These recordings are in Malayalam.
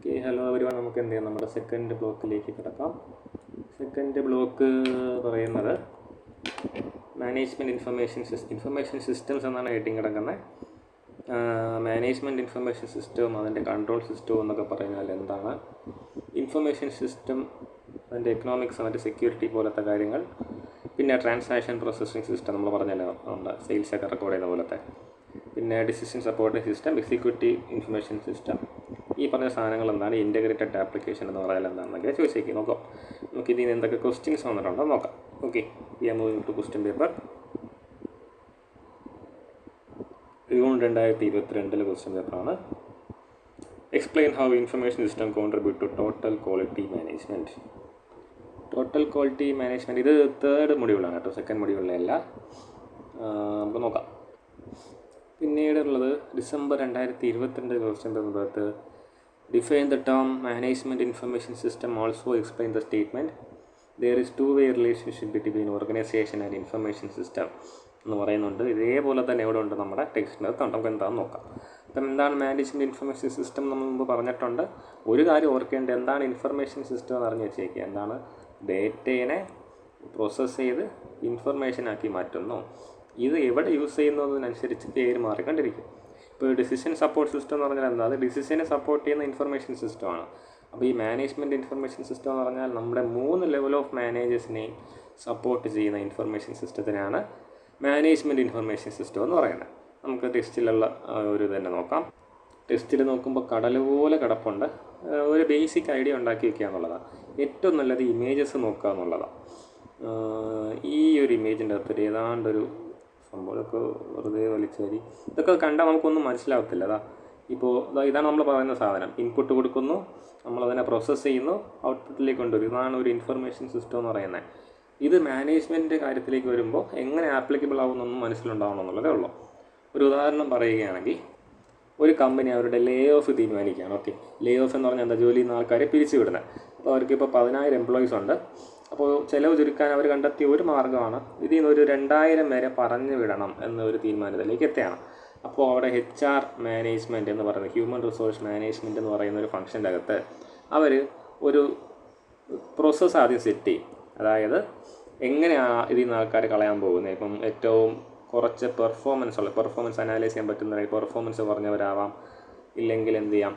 Okay, hello everyone. നമുക്ക് എന്ത് ചെയ്യാം, നമ്മുടെ സെക്കൻഡ് ബ്ലോക്കിലേക്ക് കിടക്കാം. സെക്കൻഡ് ബ്ലോക്ക് പറയുന്നത് മാനേജ്മെൻറ്റ് ഇൻഫർമേഷൻ സിസ്റ്റംസ് എന്നാണ് ഹെഡിങ് കിടക്കുന്നത്. മാനേജ്മെൻറ്റ് ഇൻഫർമേഷൻ സിസ്റ്റവും അതിൻ്റെ കൺട്രോൾ സിസ്റ്റവും എന്നൊക്കെ പറഞ്ഞാൽ എന്താണ്, ഇൻഫർമേഷൻ സിസ്റ്റം അതിൻ്റെ എക്കണോമിക്സ്, അതിൻ്റെ സെക്യൂരിറ്റി പോലത്തെ കാര്യങ്ങൾ, പിന്നെ ട്രാൻസാക്ഷൻ പ്രോസസ്സിംഗ് സിസ്റ്റം നമ്മൾ പറഞ്ഞല്ലോ, നമ്മുടെ സെയിൽസൊക്കെ റെക്കോർഡ് ചെയ്യുന്ന പോലത്തെ, പിന്നെ decision supporting system, executive information system. ഈ പറഞ്ഞ സാധനങ്ങൾ എന്താണ്, ഇൻറ്റഗ്രേറ്റഡ് ആപ്ലിക്കേഷൻ എന്ന് പറയാൻ എന്താണെന്നൊക്കെ ചോദിച്ചേക്ക് നോക്കാം. നമുക്ക് ഇതിൽ നിന്ന് എന്തൊക്കെ ക്വസ്റ്റ്യൻസ് വന്നിട്ടുണ്ടോ നോക്കാം. Okay, we are moving to question paper. June 2022 question പേപ്പറാണ്. Explain how information system contribute to total quality management. Total quality management ഇത് തേർഡ് മൊഡ്യൂളാണ് കേട്ടോ, സെക്കൻഡ് മൊഡ്യൂളിലല്ല. നമുക്ക് നോക്കാം. പിന്നീടുള്ളത് ഡിസംബർ 2022 ക്വസ്റ്റ്യൻ പേപ്പറിനകത്ത് define the term management information system, also explain the statement there is two way relationship between organisation and information system എന്ന് പറയുന്നുണ്ട്. ഇതേപോലെ തന്നെ ഇവിടെ ഉണ്ട് നമ്മുടെ ടെക്സ്റ്റിനകത്ത്. നമുക്ക് എന്താണെന്ന് നോക്കാം. അപ്പം എന്താണ് മാനേജ്മെൻറ്റ് ഇൻഫർമേഷൻ സിസ്റ്റം നമ്മൾ മുമ്പ് പറഞ്ഞിട്ടുണ്ട്. ഒരു കാര്യം ഓർക്കേണ്ടത്, എന്താണ് ഇൻഫർമേഷൻ സിസ്റ്റം എന്ന് അറിഞ്ഞ് വെച്ചേക്കുക. എന്താണ്, ഡേറ്റയെ പ്രോസസ്സ് ചെയ്ത് ഇൻഫർമേഷനാക്കി മാറ്റുന്നു. ഇത് എവിടെ യൂസ് ചെയ്യുന്നതിനനുസരിച്ച് പേര് മാറിക്കൊണ്ടിരിക്കും. ഇപ്പോൾ ഡിസിഷൻ സപ്പോർട്ട് സിസ്റ്റം എന്ന് പറഞ്ഞാൽ എന്താ, അത് ഡിസിഷനെ സപ്പോർട്ട് ചെയ്യുന്ന ഇൻഫർമേഷൻ സിസ്റ്റമാണ്. അപ്പോൾ ഈ മാനേജ്മെൻറ്റ് ഇൻഫർമേഷൻ സിസ്റ്റം എന്ന് പറഞ്ഞാൽ നമ്മുടെ 3 ലെവൽ ഓഫ് മാനേജേഴ്സിനെയും സപ്പോർട്ട് ചെയ്യുന്ന ഇൻഫർമേഷൻ സിസ്റ്റത്തിനാണ് മാനേജ്മെൻറ്റ് ഇൻഫർമേഷൻ സിസ്റ്റം എന്ന് പറയുന്നത്. നമുക്ക് ടെക്സ്റ്റിലുള്ള ഒരു തന്നെ നോക്കാം. ടെക്സ്റ്റിൽ നോക്കുമ്പോൾ കടൽ പോലെ കിടപ്പുണ്ട്. ഒരു ബേസിക് ഐഡിയ ഉണ്ടാക്കി വയ്ക്കുക എന്നുള്ളതാണ്. ഏറ്റവും നല്ലത് ഇമേജസ് നോക്കുക എന്നുള്ളതാണ്. ഈ ഒരു ഇമേജിൻ്റെ അകത്തൊരു ഏതാണ്ടൊരു സംഭവമൊക്കെ വെറുതെ വലിച്ചേരി, ഇതൊക്കെ കണ്ടാൽ നമുക്കൊന്നും മനസ്സിലാവത്തില്ല. ഇപ്പോൾ ഇതാണ് നമ്മൾ പറയുന്ന സാധനം. ഇൻപുട്ട് കൊടുക്കുന്നു, നമ്മളതിനെ പ്രോസസ്സ് ചെയ്യുന്നു, ഔട്ട്പുട്ടിലേക്ക് കൊണ്ടുവരും. ഇതാണ് ഒരു ഇൻഫർമേഷൻ സിസ്റ്റം എന്ന് പറയുന്നത്. ഇത് മാനേജ്മെൻറ്റ് കാര്യത്തിലേക്ക് വരുമ്പോൾ എങ്ങനെ ആപ്ലിക്കബിൾ ആവുമെന്നൊന്നും മനസ്സിലുണ്ടാവണം എന്നുള്ളതേ ഉള്ളൂ. ഒരു ഉദാഹരണം പറയുകയാണെങ്കിൽ, ഒരു കമ്പനി അവരുടെ ലേ ഓഫ് തീരുമാനിക്കുകയാണ്. ഓക്കെ, ലേ ഓഫ് എന്ന് പറഞ്ഞാൽ എന്താ, ജോലിയിൽ നിന്ന് ആൾക്കാരെ പിരിച്ചു വിടുന്നത്. അപ്പോൾ അവർക്കിപ്പോൾ 10,000 എംപ്ലോയീസ് ഉണ്ട്. അപ്പോൾ ചിലവ് ചുരുക്കാൻ അവർ കണ്ടെത്തിയ ഒരു മാർഗ്ഗമാണ് ഇതിൽ നിന്ന് ഒരു 2,000 വരെ പറഞ്ഞു വിടണം എന്നൊരു തീരുമാനത്തിലേക്ക് എത്തുകയാണ്. അപ്പോൾ അവിടെ HR മാനേജ്മെൻറ്റ് എന്ന് പറയുന്നത്, ഹ്യൂമൻ റിസോഴ്സ് മാനേജ്മെൻറ്റ് എന്ന് പറയുന്ന ഒരു ഫംഗ്ഷൻ്റെ അകത്ത് അവർ ഒരു പ്രോസസ്സ് ആദ്യം സെറ്റ് ചെയ്യും. അതായത് എങ്ങനെയാണ് ഇതിൽ നിന്ന് ആൾക്കാർ കളയാൻ പോകുന്നത്. ഇപ്പം ഏറ്റവും കുറച്ച് പെർഫോമൻസ് അനലൈസ് ചെയ്യാൻ പറ്റുന്ന പെർഫോമൻസ് പറഞ്ഞവരാവാം, ഇല്ലെങ്കിൽ എന്ത് ചെയ്യാം,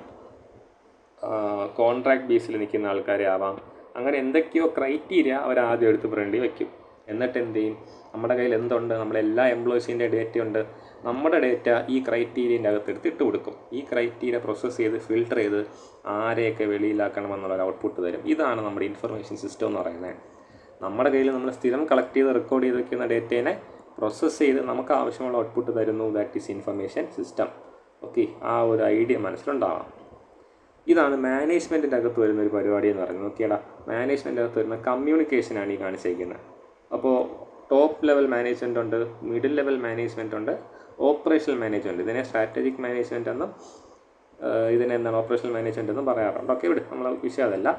കോൺട്രാക്ട് ബേസിൽ നിൽക്കുന്ന ആൾക്കാരെ ആവാം. അങ്ങനെ എന്തൊക്കെയോ ക്രൈറ്റീരിയ അവരാദ്യം എടുത്ത് ഫ്രണ്ടിൽ വയ്ക്കും. എന്നിട്ട് എന്ത് ചെയ്യും, നമ്മുടെ കയ്യിൽ എന്തുണ്ട്, നമ്മുടെ എല്ലാ എംപ്ലോയീസിൻ്റെ ഡേറ്റ ഉണ്ട്. നമ്മുടെ ഡേറ്റ ഈ ക്രൈറ്റീരിയൻ്റെ അകത്ത് എടുത്തിട്ട് കൊടുക്കും. ഈ ക്രൈറ്റീരിയ പ്രോസസ്സ് ചെയ്ത് ഫിൽട്ടർ ചെയ്ത് ആരെയൊക്കെ വെളിയിലാക്കണമെന്നുള്ളൊരു ഔട്ട്പുട്ട് തരും. ഇതാണ് നമ്മുടെ ഇൻഫർമേഷൻ സിസ്റ്റം എന്ന് പറയുന്നത്. നമ്മുടെ കയ്യിൽ നമ്മൾ സ്ഥിരം കളക്ട് ചെയ്ത് റെക്കോർഡ് ചെയ്ത് വയ്ക്കുന്ന ഡേറ്റയെ പ്രോസസ്സ് ചെയ്ത് നമുക്ക് ആവശ്യമുള്ള ഔട്ട്പുട്ട് തരുന്നു. That is information system. Okay, ആ ഒരു ഐഡിയ മനസ്സിലുണ്ടാവണം. ഇതാണ് മാനേജ്മെൻറ്റിൻ്റെ അകത്ത് വരുന്ന ഒരു പരിപാടി എന്ന് പറയുന്നത്. നോക്കിയാടാ, മാനേജ്മെൻറ്റിൻ്റെ അകത്ത് വരുന്ന കമ്മ്യൂണിക്കേഷനാണ് ഈ കാണിച്ചിരിക്കുന്നത്. അപ്പോൾ ടോപ്പ് ലെവൽ മാനേജ്മെൻറ്റ് ഉണ്ട്, മിഡിൽ ലെവൽ മാനേജ്മെൻറ്റ് ഉണ്ട്, ഓപ്പറേഷണൽ മാനേജ്മെൻറ്റ്. ഇതിനെ സ്ട്രാറ്റജിക് മാനേജ്മെൻറ്റ് എന്നും ഇതിനെ എന്താണ് ഓപ്പറേഷണൽ മാനേജ്മെൻറ്റ് എന്നും പറയാറുണ്ട്. ഓക്കെ, ഇവിടെ നമ്മൾ വിഷയം അതല്ല.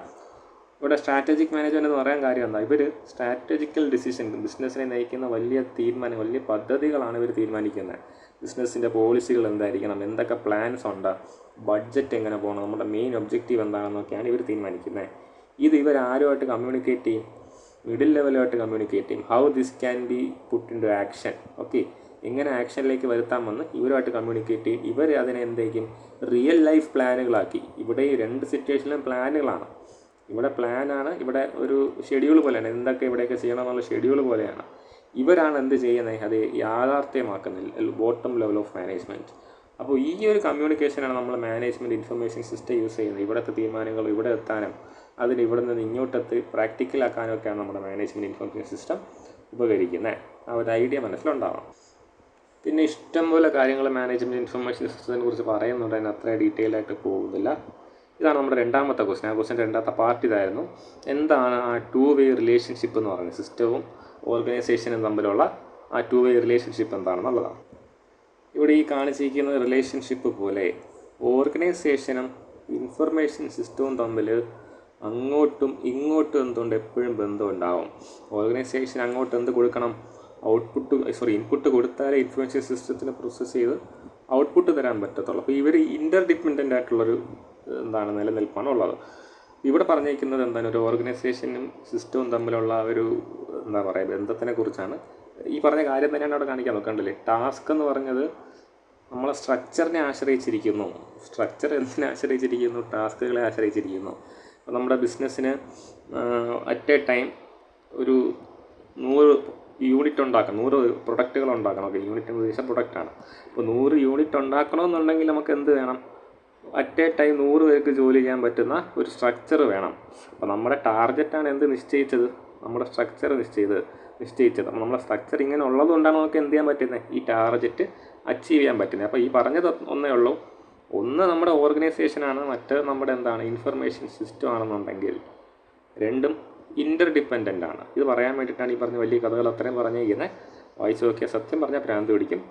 ഇവിടെ സ്ട്രാറ്റജിക് മാനേജ്മെൻറ്റ് എന്ന് പറയാൻ കാര്യം എന്താ, ഇവർ സ്ട്രാറ്റജിക്കൽ ഡിസിഷൻ, ബിസിനസ്സിനെ നയിക്കുന്ന വലിയ പദ്ധതികളാണ് ഇവർ തീരുമാനിക്കുന്നത്. ബിസിനസ്സിൻ്റെ പോളിസികൾ എന്തായിരിക്കണം, എന്തൊക്കെ പ്ലാൻസ് ഉണ്ട്, ബഡ്ജറ്റ് എങ്ങനെ പോകണം, നമ്മുടെ മെയിൻ ഒബ്ജക്റ്റീവ് എന്താണെന്നൊക്കെയാണ് ഇവർ തീരുമാനിക്കുന്നത്. ഇത് ഇവരാരുമായിട്ട് കമ്മ്യൂണിക്കേറ്റ് ചെയ്യും, മിഡിൽ ലെവലുമായിട്ട് കമ്മ്യൂണിക്കേറ്റ് ചെയ്യും. How this can be put in to action. Okay, എങ്ങനെ ആക്ഷനിലേക്ക് വരുത്താമെന്ന് ഇവരുമായിട്ട് കമ്മ്യൂണിക്കേറ്റ് ചെയ്യും. ഇവർ അതിനെ എന്തെങ്കിലും റിയൽ ലൈഫ് പ്ലാനുകളാക്കി. ഇവിടെ ഈ 2 സിറ്റുവേഷനിലും പ്ലാനുകളാണ്. ഇവിടെ പ്ലാനാണ്, ഇവിടെ ഒരു ഷെഡ്യൂൾ പോലെയാണ്, എന്തൊക്കെ ഇവിടെയൊക്കെ ചെയ്യണം എന്നുള്ള ഷെഡ്യൂൾ പോലെയാണ്. ഇവരാണ് എന്ത് ചെയ്യുന്നത്, അത് യാഥാർത്ഥ്യമാക്കുന്നില്ല, ബോട്ടം ലെവൽ ഓഫ് മാനേജ്മെൻറ്റ്. അപ്പോൾ ഈ ഒരു കമ്മ്യൂണിക്കേഷനാണ് നമ്മൾ മാനേജ്മെൻറ്റ് ഇൻഫർമേഷൻ സിസ്റ്റം യൂസ് ചെയ്യുന്നത്. ഇവിടുത്തെ തീരുമാനങ്ങൾ ഇവിടെ എത്താനും അതിന് ഇവിടെ നിന്ന് ഇങ്ങോട്ടെത്തി പ്രാക്ടിക്കലാക്കാനും ഒക്കെയാണ് നമ്മുടെ മാനേജ്മെൻറ്റ് ഇൻഫർമേഷൻ സിസ്റ്റം ഉപകരിക്കുന്നത്. ആ ഒരു ഐഡിയ മനസ്സിലുണ്ടാവണം. പിന്നെ ഇഷ്ടംപോലെ കാര്യങ്ങൾ മാനേജ്മെൻറ്റ് ഇൻഫർമേഷൻ സിസ്റ്റത്തിനെ കുറിച്ച് പറയുന്നുണ്ട്, അതിന് അത്ര ഡീറ്റെയിൽ ആയിട്ട് പോകുന്നില്ല. ഇതാണ് നമ്മുടെ രണ്ടാമത്തെ ക്വസ്റ്റ്യൻ. ആ ക്വസ്റ്റ്യൻ രണ്ടാമത്തെ പാർട്ട് ഇതായിരുന്നു. എന്താണ് ആ 2 വേ റിലേഷൻഷിപ്പ് എന്ന് പറയുന്നത്, സിസ്റ്റവും ഓർഗനൈസേഷനും തമ്മിലുള്ള ആ 2 വേ റിലേഷൻഷിപ്പ് എന്താണെന്നുള്ളതാണ്. ഇവിടെ ഈ കാണിച്ചിരിക്കുന്ന റിലേഷൻഷിപ്പ് പോലെ ഓർഗനൈസേഷനും ഇൻഫർമേഷൻ സിസ്റ്റവും തമ്മിൽ അങ്ങോട്ടും ഇങ്ങോട്ടും എന്തുകൊണ്ട് എപ്പോഴും ബന്ധമുണ്ടാവും. ഓർഗനൈസേഷൻ അങ്ങോട്ട് എന്ത് കൊടുക്കണം, ഇൻപുട്ട് കൊടുത്താലേ ഇൻഫർമേഷൻ സിസ്റ്റത്തിന് പ്രോസസ്സ് ചെയ്ത് ഔട്ട്പുട്ട് തരാൻ പറ്റത്തുള്ളൂ. അപ്പോൾ ഇവർ ഇൻ്റർ ഡിപ്പെൻഡൻ്റ് ആയിട്ടുള്ളൊരു നിലനിൽപ്പാണ് ഉള്ളത്. ഇവിടെ പറഞ്ഞിരിക്കുന്നത് എന്താണ്, ഒരു ഓർഗനൈസേഷനും സിസ്റ്റവും തമ്മിലുള്ള ഒരു ബന്ധത്തിനെ കുറിച്ചാണ്. ഈ പറഞ്ഞ കാര്യം തന്നെയാണ് അവിടെ കാണിക്കാൻ നോക്കണ്ടല്ലേ. ടാസ്ക് എന്ന് പറഞ്ഞത് നമ്മളെ സ്ട്രക്ചറിനെ ആശ്രയിച്ചിരിക്കുന്നു. സ്ട്രക്ചർ എന്തിനെ ആശ്രയിച്ചിരിക്കുന്നു? ടാസ്കുകളെ ആശ്രയിച്ചിരിക്കുന്നു. അപ്പോൾ നമ്മുടെ ബിസിനസ്സിന് അറ്റ് എ ടൈം ഒരു 100 യൂണിറ്റ് ഉണ്ടാക്കണം, 100 പ്രൊഡക്റ്റുകൾ ഉണ്ടാക്കണം. ഓക്കെ, യൂണിറ്റ് എന്ന് ഉദ്ദേശിച്ച പ്രൊഡക്റ്റാണ്. അപ്പോൾ 100 യൂണിറ്റ് ഉണ്ടാക്കണമെന്നുണ്ടെങ്കിൽ നമുക്ക് എന്ത് വേണം? അറ്റ് എ ടൈം 100 പേർക്ക് ജോലി ചെയ്യാൻ പറ്റുന്ന ഒരു സ്ട്രക്ചർ വേണം. അപ്പോൾ നമ്മുടെ ടാർഗറ്റാണ് എന്ത് നിശ്ചയിച്ചത്? നമ്മുടെ സ്ട്രക്ചർ നിശ്ചയിച്ചത്. അപ്പോൾ നമ്മുടെ സ്ട്രക്ചർ ഇങ്ങനെ ഉള്ളതുകൊണ്ടാണ് നമുക്ക് എന്ത് ചെയ്യാൻ പറ്റുന്നത്? ഈ ടാർഗറ്റ് അച്ചീവ് ചെയ്യാൻ പറ്റുന്നത്. അപ്പോൾ ഈ പറഞ്ഞത് ഒന്നേ ഉള്ളൂ. ഒന്ന് നമ്മുടെ ഓർഗനൈസേഷനാണ്, മറ്റ് നമ്മുടെ ഇൻഫർമേഷൻ സിസ്റ്റം ആണെന്നുണ്ടെങ്കിൽ രണ്ടും ഇൻ്റർ ഡിപ്പെൻഡൻ്റ് ആണ്. ഇത് പറയാൻ വേണ്ടിയിട്ടാണ് ഈ പറഞ്ഞ വലിയ കഥകൾ അത്രയും പറഞ്ഞിരിക്കുന്നത്. വായിച്ച് നോക്കിയാൽ സത്യം പറഞ്ഞാൽ ഭ്രാന്ത് പിടിക്കും.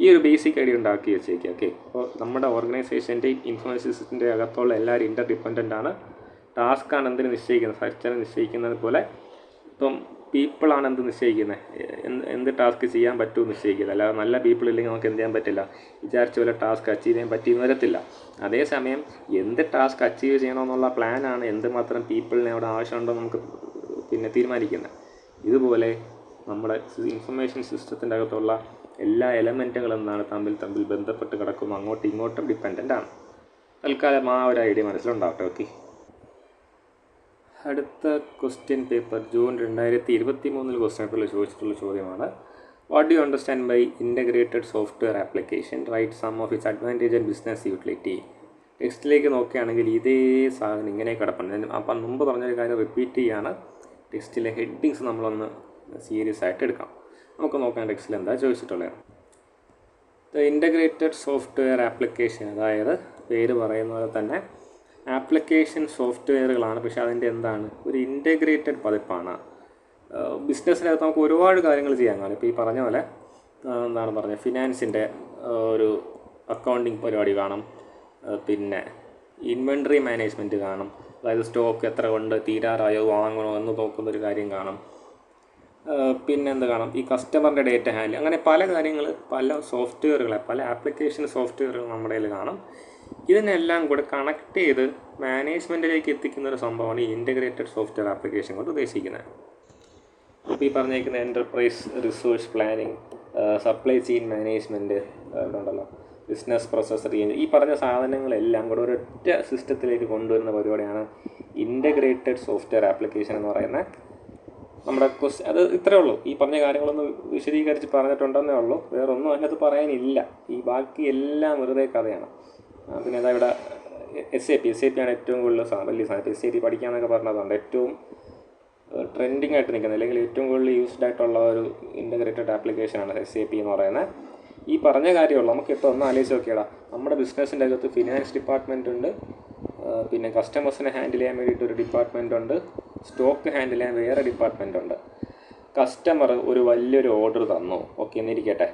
ഈ ഒരു ബേസിക് ഐഡിയ ഉണ്ടാക്കി വെച്ചേക്കുക. ഓക്കെ, അപ്പോൾ നമ്മുടെ ഓർഗനൈസേഷൻ്റെയും ഇൻഫർമേഷൻ സിസ്റ്റത്തിൻ്റെ അകത്തുള്ള എല്ലാവരും ഇൻ്റർ ഡിപ്പെൻഡൻ്റ് ആണ്. ടാസ്ക്കാണ് എന്തിന് നിശ്ചയിക്കുന്നത്? സ്ട്രക്ചർ നിശ്ചയിക്കുന്നത് പോലെ ഇപ്പം പീപ്പിളാണ് എന്ത് നിശ്ചയിക്കുന്നത്? എന്ത് ടാസ്ക് ചെയ്യാൻ പറ്റുമോ നിശ്ചയിക്കുന്നത്. അല്ലാതെ നല്ല പീപ്പിൾ ഇല്ലെങ്കിൽ നമുക്ക് എന്ത് ചെയ്യാൻ പറ്റില്ല, വിചാരിച്ച പോലെ ടാസ്ക് അച്ചീവ് ചെയ്യാൻ പറ്റിയെന്ന് വരത്തില്ല. അതേസമയം എന്ത് ടാസ്ക് അച്ചീവ് ചെയ്യണമെന്നുള്ള പ്ലാനാണ് എന്തുമാത്രം പീപ്പിളിനെ അവിടെ ആവശ്യമുണ്ടോ നമുക്ക് തീരുമാനിക്കുന്നത്. ഇതുപോലെ നമ്മുടെ ഇൻഫർമേഷൻ സിസ്റ്റത്തിൻ്റെ അകത്തുള്ള എല്ലാ എലമെൻറ്റുകളും തമ്മിൽ ബന്ധപ്പെട്ട് കിടക്കുന്നു, അങ്ങോട്ടും ഇങ്ങോട്ടും ഡിപ്പെൻഡൻ്റ് ആണ്. തൽക്കാലം ആ ഒരു ഐഡിയ മനസ്സിലുണ്ടാവട്ടെ. ഓക്കെ, അടുത്ത ക്വസ്റ്റ്യൻ പേപ്പർ ജൂൺ 2023 ക്വസ്റ്റ്യൻ പേപ്പറിൽ ചോദിച്ചിട്ടുള്ള ചോദ്യമാണ്. What do you understand by integrated software application? Write some of its advantage and business utility. ടെക്സ്റ്റിലേക്ക് നോക്കുകയാണെങ്കിൽ ഇതേ സാധനം ഇങ്ങനെ കിടപ്പുണ്ട്. അപ്പം മുമ്പ് പറഞ്ഞൊരു കാര്യം റിപ്പീറ്റ് ചെയ്യാണ്. ടെക്സ്റ്റിലെ ഹെഡിങ്സ് നമ്മളൊന്ന് സീരിയസ് ആയിട്ട് എടുക്കാം. നമുക്ക് നോക്കാം ടെക്സ്റ്റിൽ എന്താ ചോദിച്ചിട്ടുള്ളത്. ദ ഇൻ്റഗ്രേറ്റഡ് സോഫ്റ്റ്വെയർ ആപ്ലിക്കേഷൻ, അതായത് പേര് പറയുന്ന പോലെ തന്നെ ആപ്ലിക്കേഷൻ സോഫ്റ്റ്വെയറുകളാണ്. പക്ഷേ അതിൻ്റെ ഒരു ഇൻ്റഗ്രേറ്റഡ് പതിപ്പാണ്. ബിസിനസ്സിനകത്ത് നമുക്ക് ഒരുപാട് കാര്യങ്ങൾ ചെയ്യാൻ കാണും. ഇപ്പോൾ ഈ പറഞ്ഞ പോലെ ഫിനാൻസിൻ്റെ ഒരു അക്കൗണ്ടിങ് പരിപാടി കാണും, പിന്നെ ഇൻവെൻട്രി മാനേജ്മെൻറ്റ് കാണും, അതായത് സ്റ്റോക്ക് എത്ര കൊണ്ട് തീരാറായോ വാങ്ങണോ എന്ന് നോക്കുന്നൊരു കാര്യം കാണും. പിന്നെന്ത് കാണും? ഈ കസ്റ്റമറിൻ്റെ ഡേറ്റ ഹാൻഡിൽ, അങ്ങനെ പല കാര്യങ്ങൾ, പല സോഫ്റ്റ്വെയറുകളെ, പല ആപ്ലിക്കേഷൻ സോഫ്റ്റ്വെയറുകൾ നമ്മുടെ കയ്യിൽ കാണും. ഇതിനെല്ലാം കൂടെ കണക്ട് ചെയ്ത് മാനേജ്മെൻറ്റിലേക്ക് എത്തിക്കുന്ന ഒരു സംഭവമാണ് ഈ ഇൻ്റഗ്രേറ്റഡ് സോഫ്റ്റ്വെയർ ആപ്ലിക്കേഷൻ കൊണ്ട് ഉദ്ദേശിക്കുന്നത്. ഇപ്പോൾ ഈ പറഞ്ഞിരിക്കുന്ന enterprise resource planning, supply chain management, ഉണ്ടല്ലോ ബിസിനസ് പ്രോസസ് റീഞ്ച്, ഈ പറഞ്ഞ സാധനങ്ങളെല്ലാം കൂടെ ഒരൊറ്റ സിസ്റ്റത്തിലേക്ക് കൊണ്ടുവരുന്ന പരിപാടിയാണ് ഇൻ്റഗ്രേറ്റഡ് സോഫ്റ്റ്വെയർ ആപ്ലിക്കേഷൻ എന്ന് പറയുന്നത്. നമ്മുടെ അത് ഇത്രയേ ഉള്ളൂ. ഈ പറഞ്ഞ കാര്യങ്ങളൊന്ന് വിശദീകരിച്ച് പറഞ്ഞിട്ടുണ്ടെന്നേ ഉള്ളൂ, വേറൊന്നും അതിനകത്ത് പറയാനില്ല. ഈ ബാക്കി എല്ലാം വെറുതെ കഥയാണ്. പിന്നെ അതാ ഇവിടെ SAP ആണ് ഏറ്റവും കൂടുതൽ വലിയ സാധനം. SAP പഠിക്കാമെന്നൊക്കെ പറഞ്ഞതുകൊണ്ട് ഏറ്റവും ട്രെൻഡിങ് ആയിട്ട് നിൽക്കുന്നത്, അല്ലെങ്കിൽ ഏറ്റവും കൂടുതൽ യൂസ്ഡ് ആയിട്ടുള്ള ഒരു ഇൻ്റഗ്രേറ്റഡ് ആപ്ലിക്കേഷനാണ് SAP എന്ന് പറയുന്നത്. ഈ പറഞ്ഞ കാര്യമുള്ളൂ. നമുക്കിപ്പോൾ ഒന്ന് ആലോചിച്ച് നോക്കിയടാ, നമ്മുടെ ബിസിനസ്സിൻ്റെ അകത്ത് ഫിനാൻസ് ഡിപ്പാർട്ട്മെൻ്റ് ഉണ്ട്, പിന്നെ കസ്റ്റമേഴ്സിനെ ഹാൻഡിൽ ചെയ്യാൻ വേണ്ടിയിട്ട് ഒരു ഡിപ്പാർട്ട്മെൻ്റ് ഉണ്ട്, സ്റ്റോക്ക് ഹാൻഡിൽ ചെയ്യാൻ വേറെ ഡിപ്പാർട്ട്മെൻ്റ് ഉണ്ട്. കസ്റ്റമർ ഒരു വലിയൊരു ഓർഡർ തന്നു, ഓക്കെ എന്നിരിക്കട്ടെ.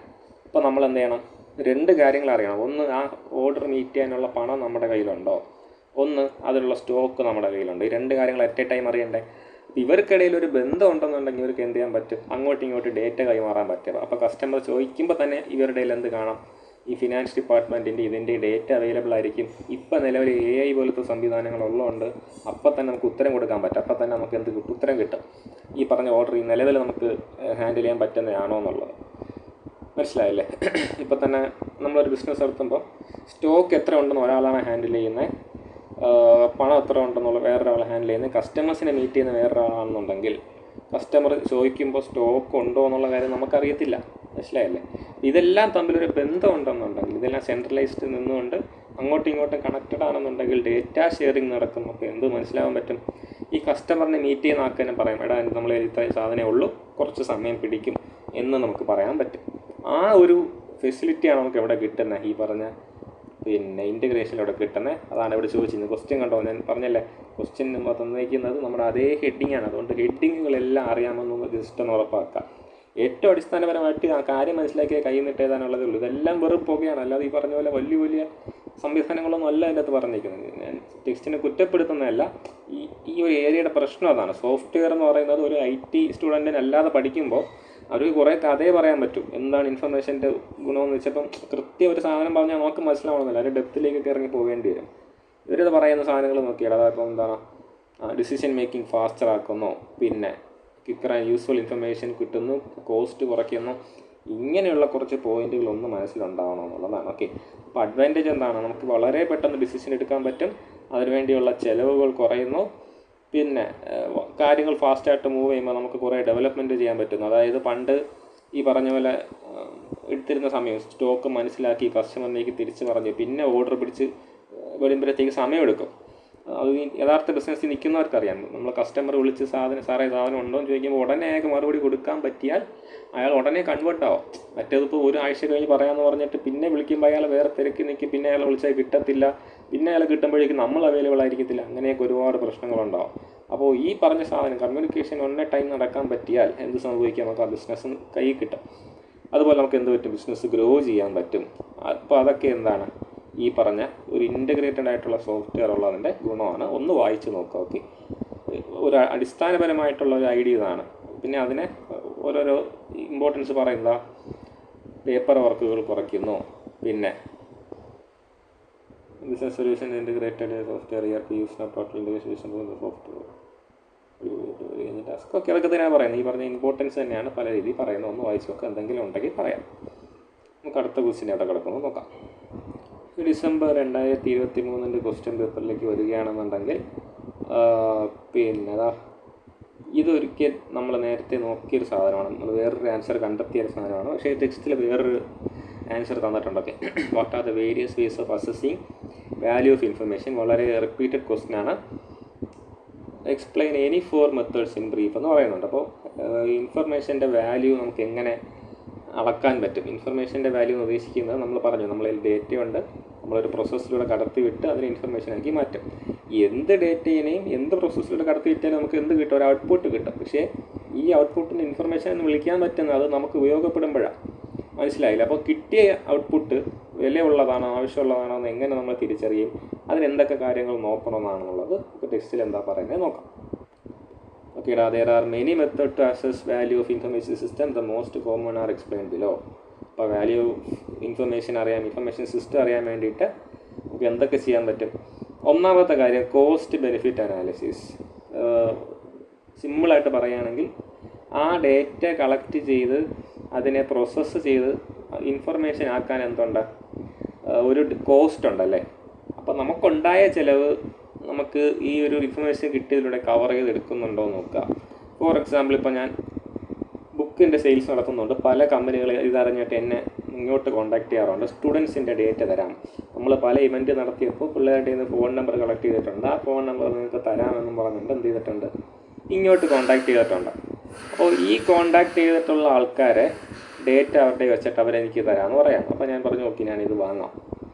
അപ്പോൾ നമ്മൾ എന്ത് ചെയ്യണം? 2 കാര്യങ്ങൾ അറിയണം. ഒന്ന്, ആ ഓർഡർ മീറ്റ് ചെയ്യാനുള്ള പണം നമ്മുടെ കയ്യിലുണ്ടോ, ഒന്ന് അതിലുള്ള സ്റ്റോക്ക് നമ്മുടെ കയ്യിലുണ്ട്. ഈ 2 കാര്യങ്ങൾ അറ്റ് എ ടൈം അറിയണ്ടേ. ഇവർക്കിടയിൽ ഒരു ബന്ധം ഉണ്ടെന്നുണ്ടെങ്കിൽ ഇവർക്ക് എന്ത് ചെയ്യാൻ പറ്റും? അങ്ങോട്ടും ഇങ്ങോട്ടും ഡേറ്റ കൈമാറാൻ പറ്റും. അപ്പോൾ കസ്റ്റമർ ചോദിക്കുമ്പോൾ തന്നെ ഇവരുടെ എന്ത് കാണാം? ഈ ഫിനാൻസ് ഡിപ്പാർട്ട്മെൻറ്റിൻ്റെ ഇതിൻ്റെ ഡേറ്റ അവൈലബിൾ ആയിരിക്കും. ഇപ്പോൾ നിലവിൽ AI പോലത്തെ സംവിധാനങ്ങളുള്ളതുകൊണ്ട് അപ്പം തന്നെ നമുക്ക് ഉത്തരം കൊടുക്കാൻ പറ്റും. അപ്പം തന്നെ നമുക്ക് എന്ത് കിട്ടും? ഉത്തരം കിട്ടും. ഈ പറഞ്ഞ ഓർഡർ ഈ നിലവിൽ നമുക്ക് ഹാൻഡിൽ ചെയ്യാൻ പറ്റുന്നതാണോ എന്നുള്ളത്. മനസ്സിലായില്ലേ? ഇപ്പം തന്നെ നമ്മളൊരു ബിസിനസ് നടത്തുമ്പോൾ സ്റ്റോക്ക് എത്ര ഉണ്ടെന്ന് ഒരാളാണ് ഹാൻഡിൽ ചെയ്യുന്നത്, പണം എത്ര ഉണ്ടെന്നുള്ള വേറൊരാൾ ഹാൻഡിൽ ചെയ്യുന്നത്, കസ്റ്റമേഴ്സിനെ മീറ്റ് ചെയ്യുന്ന വേറൊരാളാണെന്നുണ്ടെങ്കിൽ കസ്റ്റമർ ചോദിക്കുമ്പോൾ സ്റ്റോക്ക് ഉണ്ടോ എന്നുള്ള കാര്യം നമുക്കറിയത്തില്ല. മനസ്സിലായല്ലേ? ഇതെല്ലാം തമ്മിലൊരു ബന്ധം ഉണ്ടെന്നുണ്ടെങ്കിൽ, ഇതെല്ലാം സെൻട്രലൈസ്ഡ് നിന്നുകൊണ്ട് അങ്ങോട്ടും ഇങ്ങോട്ടും കണക്റ്റഡ് ആണെന്നുണ്ടെങ്കിൽ ഡേറ്റ ഷെയറിങ് നടക്കും. അപ്പോൾ എന്ത് മനസ്സിലാവാൻ പറ്റും? ഈ കസ്റ്റമറിനെ മീറ്റ് ചെയ്യുന്ന ആൾക്കാരും പറയാം, എടാ നമ്മൾ ഇത്ര സാധനമേ ഉള്ളൂ, കുറച്ച് സമയം പിടിക്കും എന്ന് നമുക്ക് പറയാൻ പറ്റും. ആ ഒരു ഫെസിലിറ്റിയാണ് നമുക്ക് എവിടെ കിട്ടുന്നത്? ഈ പറഞ്ഞ ഇൻ്റഗ്രേഷനിലൂടെ കിട്ടുന്നത്. അതാണ് ഇവിടെ ചോദിച്ചിരുന്നത്. ക്വസ്റ്റ്യൻ കണ്ടോ? ഞാൻ പറഞ്ഞല്ലേ, ക്വസ്റ്റ്യൻ തന്നിരിക്കുന്നത് നമ്മുടെ അതേ ഹെഡിങ്ങാണ്. അതുകൊണ്ട് ഹെഡിങ്ങുകളെല്ലാം അറിയാമെന്ന് ജസ്റ്റ് ഒന്ന് ഉറപ്പാക്കുക. ഏറ്റവും അടിസ്ഥാനപരമായിട്ട് ആ കാര്യം മനസ്സിലാക്കിയ കൈ നിട്ട് എഴുതാനുള്ളതേ ഉള്ളൂ. ഇതെല്ലാം വെറും പുകയാണ്. അല്ലാതെ ഈ പറഞ്ഞ പോലെ വലിയ വലിയ സംവിധാനങ്ങളൊന്നും അല്ല അതിൻ്റെ അകത്ത് പറഞ്ഞിരിക്കുന്നത്. ഞാൻ ടെക്സ്റ്റിനെ കുറ്റപ്പെടുത്തുന്നതല്ല. ഈ ഒരു ഏരിയയുടെ പ്രശ്നം അതാണ്. സോഫ്റ്റ്വെയർ എന്ന് പറയുന്നത് ഒരു IT സ്റ്റുഡൻറ്റിന് അല്ലാതെ പഠിക്കുമ്പോൾ അവർക്ക് കുറേ കഥയെ പറയാൻ പറ്റും. എന്താണ് ഇൻഫർമേഷൻ്റെ ഗുണമെന്ന് വെച്ചപ്പം കൃത്യം ഒരു സാധനം പറഞ്ഞാൽ നമുക്ക് മനസ്സിലാവണമെന്നില്ല. അതിൻ്റെ ഡെപ്തിലേക്കൊക്കെ ഇറങ്ങി പോകേണ്ടി വരും. ഇവരിത് പറയുന്ന സാധനങ്ങൾ നോക്കിയാൽ അതപ്പോൾ എന്താണ് ഡിസിഷൻ മേക്കിംഗ് ഫാസ്റ്റർ ആക്കുന്നു, പിന്നെ ക്വിക്കർ ആൻഡ് യൂസ്ഫുൾ ഇൻഫർമേഷൻ കിട്ടുന്നു, കോസ്റ്റ് കുറയ്ക്കുന്നു. ഇങ്ങനെയുള്ള കുറച്ച് പോയിന്റുകളൊന്ന് മനസ്സിലുണ്ടാവണം എന്നുള്ളതാണ്. ഓക്കെ, അപ്പോൾ അഡ്വാൻറ്റേജ് എന്താണ്? നമുക്ക് വളരെ പെട്ടെന്ന് ഡിസിഷൻ എടുക്കാൻ പറ്റും, അതിനുവേണ്ടിയുള്ള ചിലവുകൾ കുറയുന്നു, പിന്നെ കാര്യങ്ങൾ ഫാസ്റ്റായിട്ട് മൂവ് ചെയ്യുമ്പോൾ നമുക്ക് കുറേ ഡെവലപ്മെൻറ്റ് ചെയ്യാൻ പറ്റുന്നു. അതായത് പണ്ട് ഈ പറഞ്ഞ പോലെ എടുത്തിരുന്ന സമയം സ്റ്റോക്ക് മനസ്സിലാക്കി കസ്റ്റമറിലേക്ക് തിരിച്ച് പറഞ്ഞ് പിന്നെ ഓർഡർ പിടിച്ച് വരുമ്പോഴത്തേക്ക് സമയമെടുക്കും. അത് യഥാർത്ഥ ബിസിനസ്സിൽ നിൽക്കുന്നവർക്കറിയാം. നമ്മൾ കസ്റ്റമർ വിളിച്ച് സാറേ സാധനം ഉണ്ടോ എന്ന് ചോദിക്കുമ്പോൾ ഉടനെ അയാൾക്ക് മറുപടി കൊടുക്കാൻ പറ്റിയാൽ അയാൾ ഉടനെ കൺവേർട്ട് ആവും. മറ്റേതിപ്പോൾ ഒരു ആഴ്ച കഴിഞ്ഞ് പറയാമെന്ന് പറഞ്ഞിട്ട് പിന്നെ വിളിക്കുമ്പോൾ അയാൾ വേറെ തിരക്കി നിൽക്കും, പിന്നെ അയാൾ വിളിച്ചാൽ കിട്ടത്തില്ല, പിന്നെ അയാൾ കിട്ടുമ്പോഴേക്കും നമ്മൾ അവൈലബിൾ ആയിരിക്കത്തില്ല. അങ്ങനെയൊക്കെ ഒരുപാട് പ്രശ്നങ്ങളുണ്ടാവും. അപ്പോൾ ഈ പറഞ്ഞ സാധനം കമ്മ്യൂണിക്കേഷൻ ഒന്നേ ടൈം നടക്കാൻ പറ്റിയാൽ എന്ത് സംഭവിക്കുക? നമുക്ക് ആ ബിസിനസ് കയ്യിൽ കിട്ടും. അതുപോലെ നമുക്ക് എന്ത് പറ്റും? ബിസിനസ് ഗ്രോ ചെയ്യാൻ പറ്റും. അപ്പോൾ അതൊക്കെ എന്താണ് ഈ പറഞ്ഞ ഒരു ഇൻ്റഗ്രേറ്റഡ് ആയിട്ടുള്ള സോഫ്റ്റ്വെയർ ഉള്ളതിൻ്റെ ഗുണമാണ്. ഒന്ന് വായിച്ച് നോക്കുക. ഓക്കെ, ഒരു അടിസ്ഥാനപരമായിട്ടുള്ള ഒരു ഐഡിയ ഇതാണ്. പിന്നെ അതിനെ ഓരോരോ ഇമ്പോർട്ടൻസ് പറയുന്ന പേപ്പർ വർക്കുകൾ കുറയ്ക്കുന്നു, പിന്നെ business solution integrated software ERP use total integration software task. Okay, അതൊക്കെ തന്നെയാണ് പറയുന്നത്. ഈ പറഞ്ഞ ഇമ്പോർട്ടൻസ് തന്നെയാണ് പല രീതിയിൽ പറയുന്നത്. ഒന്ന് വായിച്ച് നോക്കുക, എന്തെങ്കിലും ഉണ്ടെങ്കിൽ പറയാം. നമുക്ക് അടുത്ത ക്വസ്റ്റ്യൻ എവിടെ കിടക്കുന്നു നോക്കാം. ഡിസംബർ 2023 ക്വസ്റ്റ്യൻ പേപ്പറിലേക്ക് വരികയാണെന്നുണ്ടെങ്കിൽ പിന്നെ ഇതൊരിക്കൽ നമ്മൾ നേരത്തെ നോക്കിയൊരു സാധനമാണ്, നമ്മൾ വേറൊരു ആൻസർ കണ്ടെത്തിയൊരു സാധനമാണ്. പക്ഷേ ടെക്സ്റ്റിൽ വേറൊരു ആൻസർ തന്നിട്ടുണ്ടൊക്കെ. What are the various ways of assessing value of information? വളരെ റിപ്പീറ്റഡ് ക്വസ്റ്റ്യനാണ്. Explain any 4 methods in brief എന്ന് പറയുന്നുണ്ട്. അപ്പോൾ ഇൻഫർമേഷൻ്റെ വാല്യൂ നമുക്ക് എങ്ങനെ അളക്കാൻ പറ്റും? ഇൻഫർമേഷൻ്റെ വാല്യൂ എന്ന് ഉദ്ദേശിക്കുന്നത് നമ്മൾ പറഞ്ഞു, നമ്മളതിൽ ഡേറ്റയുണ്ട്, നമ്മളൊരു പ്രോസസ്സിലൂടെ കടത്തി വിട്ട് അതിനെ ഇൻഫർമേഷനാക്കി മാറ്റും. എന്ത് ഡേറ്റയിനെയും എന്ത് പ്രോസസ്സിലൂടെ കടത്തി വിട്ടാലും നമുക്ക് എന്ത് കിട്ടും? ഒരു ഔട്ട്പുട്ട് കിട്ടും. പക്ഷേ ഈ ഔട്ട്പുട്ടിന് ഇൻഫർമേഷൻ എന്ന് വിളിക്കാൻ പറ്റുന്നത് അത് നമുക്ക് ഉപയോഗപ്പെടുമ്പോഴാണ്. മനസ്സിലായില്ല? അപ്പോൾ കിട്ടിയ ഔട്ട്പുട്ട് വിലയുള്ളതാണോ ആവശ്യമുള്ളതാണോ എന്ന് എങ്ങനെ നമ്മൾ തിരിച്ചറിയും? അതിനെന്തൊക്കെ കാര്യങ്ങൾ നോക്കണമെന്നാണെന്നുള്ളത് ടെക്സ്റ്റിൽ എന്താ പറയുന്നത് നോക്കാം. Okay, there are many methods to assess value of information system. The most common are explained below. അപ്പോൾ വാല്യൂ ഇൻഫർമേഷൻ അറിയാൻ, ഇൻഫർമേഷൻ സിസ്റ്റം അറിയാൻ വേണ്ടിയിട്ട് നമുക്ക് എന്തൊക്കെ ചെയ്യാൻ പറ്റും? ഒന്നാമത്തെ കാര്യം കോസ്റ്റ് ബെനിഫിറ്റ് അനാലിസിസ്. സിമ്പിളായിട്ട് പറയുകയാണെങ്കിൽ ആ ഡേറ്റ കളക്ട് ചെയ്ത് അതിനെ പ്രോസസ്സ് ചെയ്ത് ഇൻഫർമേഷൻ ആക്കാൻ എന്തുണ്ട്? ഒരു കോസ്റ്റ് ഉണ്ടല്ലേ. അപ്പോൾ നമുക്കുണ്ടായ ചിലവ് നമുക്ക് ഈ ഒരു ഇൻഫർമേഷൻ കിട്ടിയതിലൂടെ കവർ ചെയ്തെടുക്കുന്നുണ്ടോ എന്ന് നോക്കുക. ഫോർ എക്സാമ്പിൾ, ഇപ്പോൾ ഞാൻ ബുക്കിൻ്റെ സെയിൽസ് നടത്തുന്നുണ്ട്. പല കമ്പനികൾ ഇതറിഞ്ഞിട്ട് എന്നെ ഇങ്ങോട്ട് കോൺടാക്ട് ചെയ്യാറുണ്ട്. സ്റ്റുഡൻസിൻ്റെ ഡേറ്റ തരാം, നമ്മൾ പല ഇവൻറ്റ് നടത്തിയപ്പോൾ പിള്ളേരുടെ നിന്ന് ഫോൺ നമ്പർ കളക്ട് ചെയ്തിട്ടുണ്ട്, ആ ഫോൺ നമ്പർ നിങ്ങൾക്ക് തരാമെന്നും പറഞ്ഞിട്ട് എന്ത് ചെയ്തിട്ടുണ്ട്? ഇങ്ങോട്ട് കോൺടാക്ട് ചെയ്തിട്ടുണ്ട്. അപ്പോൾ ഈ കോൺടാക്ട് ചെയ്തിട്ടുള്ള ആൾക്കാരെ ഡേറ്റ അവരുടെ വെച്ചിട്ട് അവരെനിക്ക് തരാമെന്ന് പറയാം. അപ്പോൾ ഞാൻ പറഞ്ഞു, ഓക്കെ ഞാനിത് വാങ്ങാം.